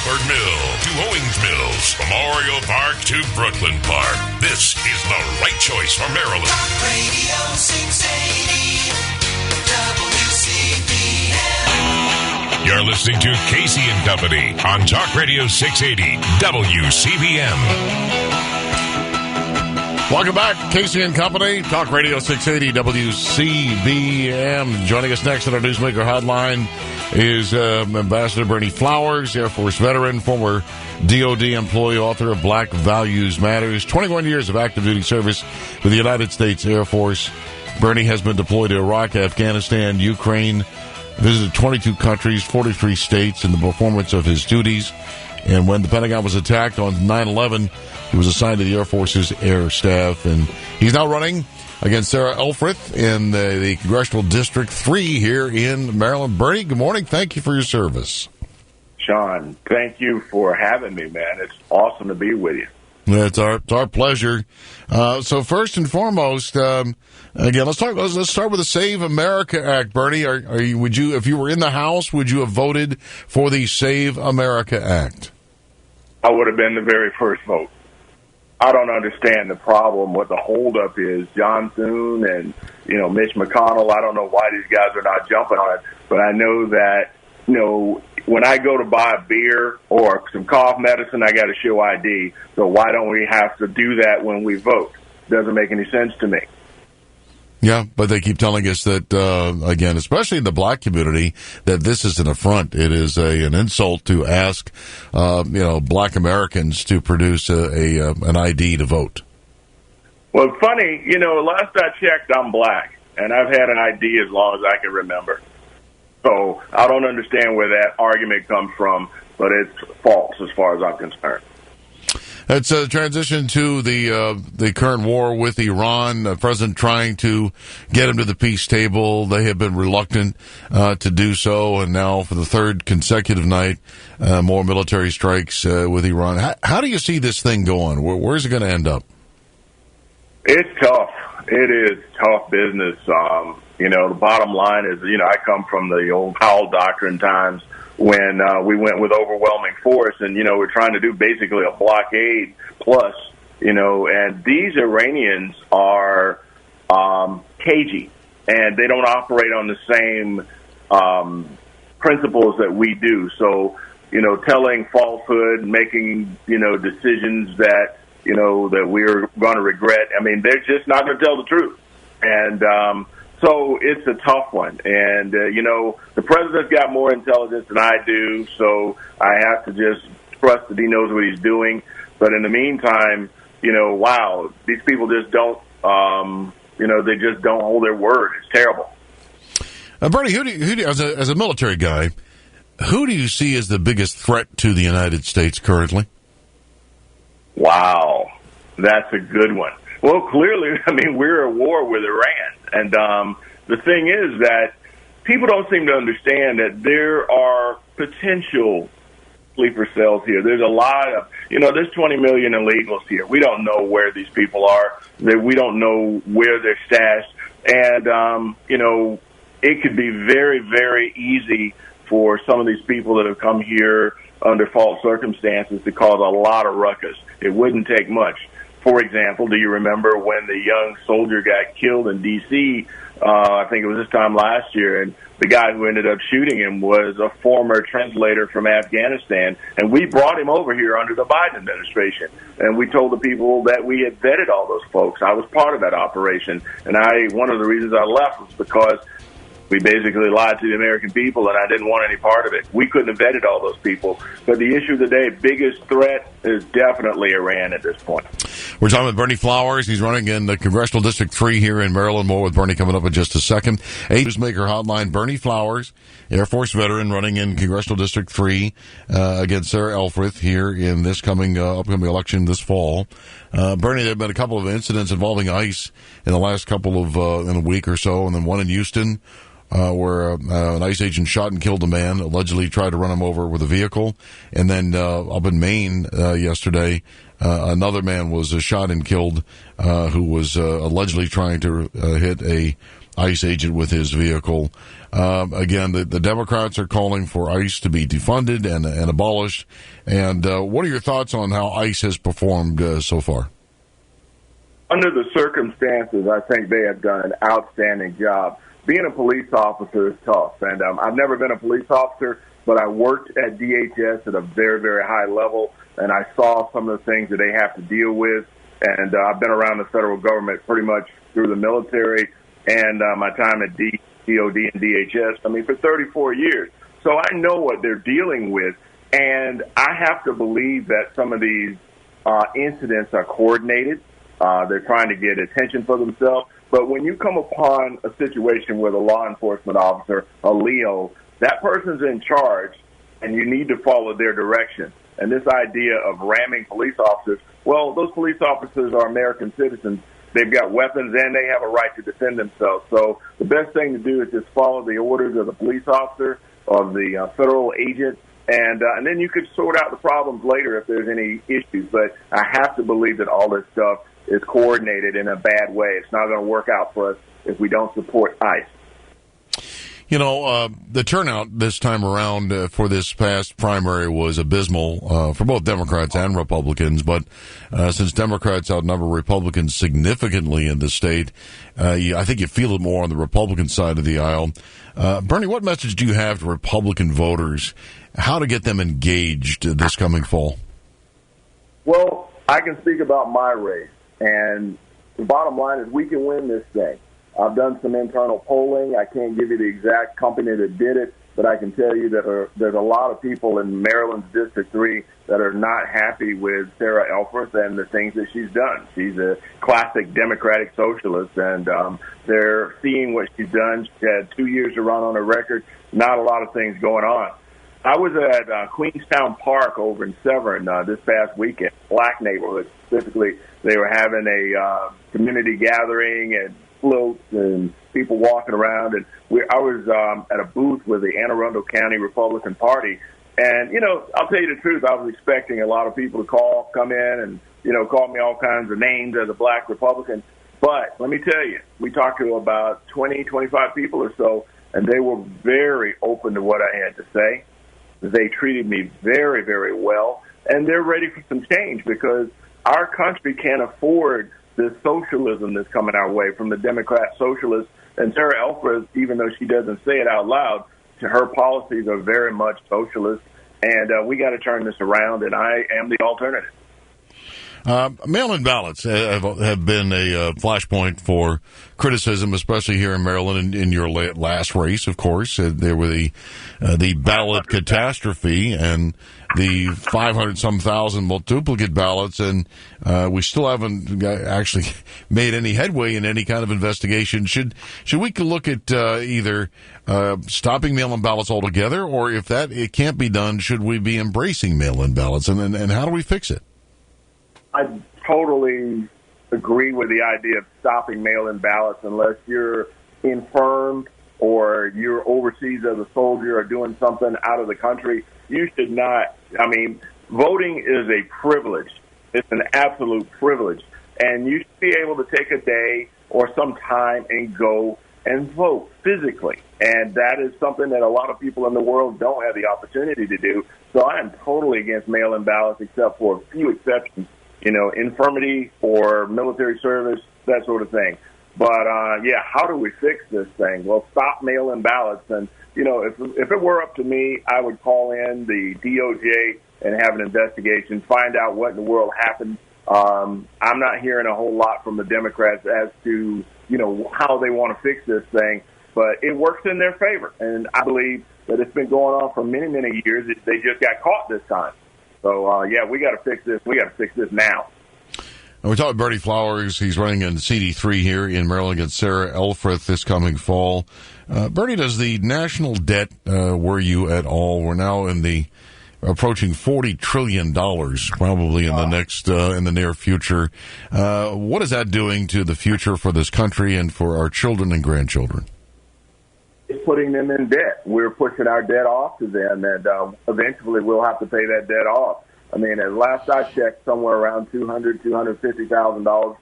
Milford Mill to Owings Mills, Memorial Park to Brooklyn Park. This is the right choice for Maryland. Talk Radio 680 WCBM. You're listening to Casey and Company on Talk Radio 680 WCBM. Welcome back, Casey and Company, Talk Radio 680 WCBM. Joining us next on our Newsmaker Hotline is Ambassador Berney Flowers, Air Force veteran, former DOD employee, author of Black Values Matters, 21 years of active duty service with the United States Air Force. Berney has been deployed to Iraq, Afghanistan, Ukraine, visited 22 countries, 43 states in the performance of his duties. And when the Pentagon was attacked on 9/11, he was assigned to the Air Force's Air Staff. And he's now running against Sarah Elfreth in the Congressional District 3 here in Maryland. Berney, good morning. Thank you for your service. Sean, thank you for having me, man. It's awesome to be with you. Yeah, it's our pleasure. So first and foremost, again, let's start with the Save America Act. Berney, would you, if you were in the House, would you have voted for the Save America Act? I would have been the very first vote. I don't understand the problem. What the holdup is, John Thune and Mitch McConnell. I don't know why these guys are not jumping on it, but I know that when I go to buy a beer or some cough medicine, I got to show ID. So why don't we have to do that when we vote? Doesn't make any sense to me. Yeah, but they keep telling us that, again, especially in the black community, that this is an affront. It is an insult to ask, black Americans to produce an ID to vote. Well, funny, last I checked, I'm black, and I've had an ID as long as I can remember. So I don't understand where that argument comes from, but it's false as far as I'm concerned. Let's transition to the current war with Iran. The president trying to get him to the peace table. They have been reluctant to do so, and now for the third consecutive night, more military strikes with Iran. How do you see this thing going? Where's it going to end up? It's tough. It is tough business. The bottom line is, I come from the old Powell Doctrine times when we went with overwhelming force, and, we're trying to do basically a blockade plus, and these Iranians are cagey, and they don't operate on the same principles that we do. So, telling falsehood, making, decisions that, that we're going to regret. I mean, they're just not going to tell the truth. And so it's a tough one. And, the president's got more intelligence than I do, so I have to just trust that he knows what he's doing. But in the meantime, wow, these people just don't, they just don't hold their word. It's terrible. Berney, who do you, as a military guy, who do you see as the biggest threat to the United States currently? Wow, that's a good one. Well, clearly, we're at war with Iran. And the thing is that people don't seem to understand that there are potential sleeper cells here. There's a lot of, there's 20 million illegals here. We don't know where these people are. We don't know where they're stashed. And, it could be very, very easy for some of these people that have come here under false circumstances to cause a lot of ruckus. It wouldn't take much. For example, do you remember when the young soldier got killed in D.C., I think it was this time last year, and the guy who ended up shooting him was a former translator from Afghanistan, and we brought him over here under the Biden administration, and we told the people that we had vetted all those folks. I was part of that operation, and one of the reasons I left was because we basically lied to the American people, and I didn't want any part of it. We couldn't have vetted all those people. But the issue today, biggest threat is definitely Iran at this point. We're talking with Berney Flowers. He's running in the Congressional District 3 here in Maryland. More with Berney coming up in just a second. Newsmaker Hotline, Berney Flowers, Air Force veteran, running in Congressional District 3 against Sarah Elfreth here in this upcoming election this fall. Berney, there have been a couple of incidents involving ICE in the last couple of in a week or so, and then one in Houston, where an ICE agent shot and killed a man, allegedly tried to run him over with a vehicle. And then up in Maine yesterday, another man was shot and killed who was allegedly trying to hit a ICE agent with his vehicle. Again, the Democrats are calling for ICE to be defunded and abolished. And what are your thoughts on how ICE has performed so far? Under the circumstances, I think they have done an outstanding job. Being a police officer is tough, and I've never been a police officer, but I worked at DHS at a very, very high level, and I saw some of the things that they have to deal with. And I've been around the federal government pretty much through the military and my time at DOD and DHS, for 34 years. So I know what they're dealing with, and I have to believe that some of these incidents are coordinated. They're trying to get attention for themselves. But when you come upon a situation with a law enforcement officer, a LEO, that person's in charge, and you need to follow their direction. And this idea of ramming police officers, well, those police officers are American citizens. They've got weapons, and they have a right to defend themselves. So the best thing to do is just follow the orders of the police officer or the federal agent, and then you could sort out the problems later if there's any issues. But I have to believe that all this stuff is coordinated in a bad way. It's not going to work out for us if we don't support ICE. The turnout this time around for this past primary was abysmal for both Democrats and Republicans. But since Democrats outnumber Republicans significantly in the state, I think you feel it more on the Republican side of the aisle. Bernie, what message do you have to Republican voters, how to get them engaged this coming fall? Well, I can speak about my race. And the bottom line is we can win this thing. I've done some internal polling. I can't give you the exact company that did it, but I can tell you that there's a lot of people in Maryland's District 3 that are not happy with Sarah Elfreth and the things that she's done. She's a classic Democratic socialist, and they're seeing what she's done. She had 2 years to run on her record, not a lot of things going on. I was at Queenstown Park over in Severn this past weekend, black neighborhood specifically. They were having a community gathering and floats and people walking around. And I was at a booth with the Anne Arundel County Republican Party. And, I'll tell you the truth, I was expecting a lot of people to come in and, call me all kinds of names as a black Republican. But let me tell you, we talked to about 20, 25 people or so, and they were very open to what I had to say. They treated me very, very well, and they're ready for some change because our country can't afford the socialism that's coming our way from the Democrat socialists. And Sarah Elfreth, even though she doesn't say it out loud, her policies are very much socialist, and we got to turn this around, and I am the alternative. Mail-in ballots have been a flashpoint for criticism, especially here in Maryland in your last race, of course. There were the ballot catastrophe and the 500-some thousand duplicate ballots, and we still haven't actually made any headway in any kind of investigation. Should we look at either stopping mail-in ballots altogether, or if it can't be done, should we be embracing mail-in ballots, and how do we fix it? I totally agree with the idea of stopping mail-in ballots unless you're infirmed or you're overseas as a soldier or doing something out of the country. You should not. Voting is a privilege. It's an absolute privilege. And you should be able to take a day or some time and go and vote physically. And that is something that a lot of people in the world don't have the opportunity to do. So I am totally against mail-in ballots except for a few exceptions. Infirmity or military service, that sort of thing. But, how do we fix this thing? Well, stop mail-in ballots. And, if it were up to me, I would call in the DOJ and have an investigation, find out what in the world happened. I'm not hearing a whole lot from the Democrats as to, how they want to fix this thing. But it works in their favor. And I believe that it's been going on for many, many years. They just got caught this time. So, we got to fix this. We got to fix this now. And we talked about Bernie Flowers. He's running in CD3 here in Maryland against Sarah Elfreth this coming fall. Bernie, does the national debt worry you at all? We're now approaching $40 trillion, probably in the next, in the near future. What is that doing to the future for this country and for our children and grandchildren? It's putting them in debt. We're pushing our debt off to them, and eventually we'll have to pay that debt off. At last I checked, somewhere around $250,000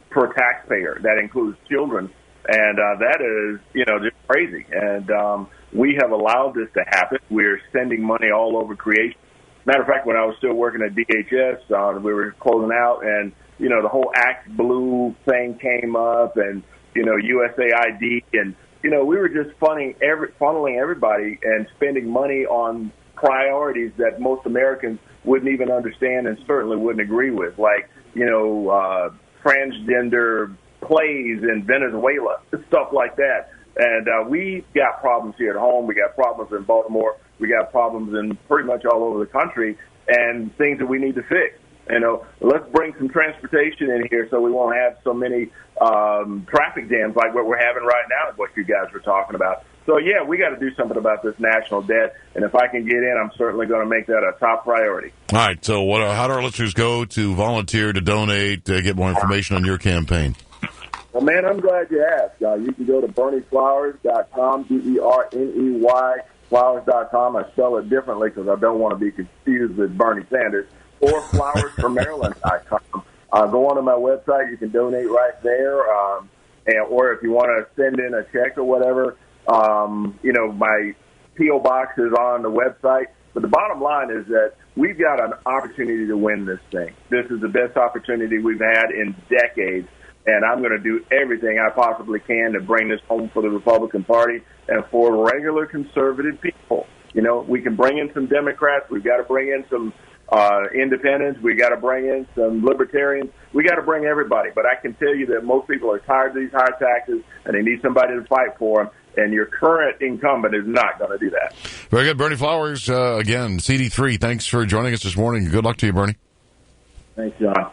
per taxpayer. That includes children. And that is, just crazy. And we have allowed this to happen. We're sending money all over creation. Matter of fact, when I was still working at DHS, we were closing out, and, the whole Act Blue thing came up, and, USAID, and, we were just funneling everybody and spending money on priorities that most Americans wouldn't even understand and certainly wouldn't agree with, like, transgender plays in Venezuela, stuff like that. And we got problems here at home. We got problems in Baltimore. We got problems in pretty much all over the country, and things that we need to fix. Let's bring some transportation in here so we won't have so many traffic jams like what we're having right now, is what you guys were talking about. So, yeah, we got to do something about this national debt, and if I can get in, I'm certainly going to make that a top priority. All right, so how do our listeners go to volunteer, to donate, to get more information on your campaign? Well, man, I'm glad you asked. You can go to BernieFlowers.com, BERNEY, flowers.com. I spell it differently because I don't want to be confused with Bernie Sanders, or flowersformaryland.com. Go onto my website. You can donate right there, or if you want to send in a check or whatever, my P.O. box is on the website. But the bottom line is that we've got an opportunity to win this thing. This is the best opportunity we've had in decades, and I'm going to do everything I possibly can to bring this home for the Republican Party and for regular conservative people. We can bring in some Democrats. We've got to bring in some independents. We got to bring in some libertarians. We got to bring everybody. But I can tell you that most people are tired of these high taxes, and they need somebody to fight for them. And your current incumbent is not going to do that. Very good. Bernie Flowers, again, CD3, thanks for joining us this morning. Good luck to you, Bernie. Thanks, John.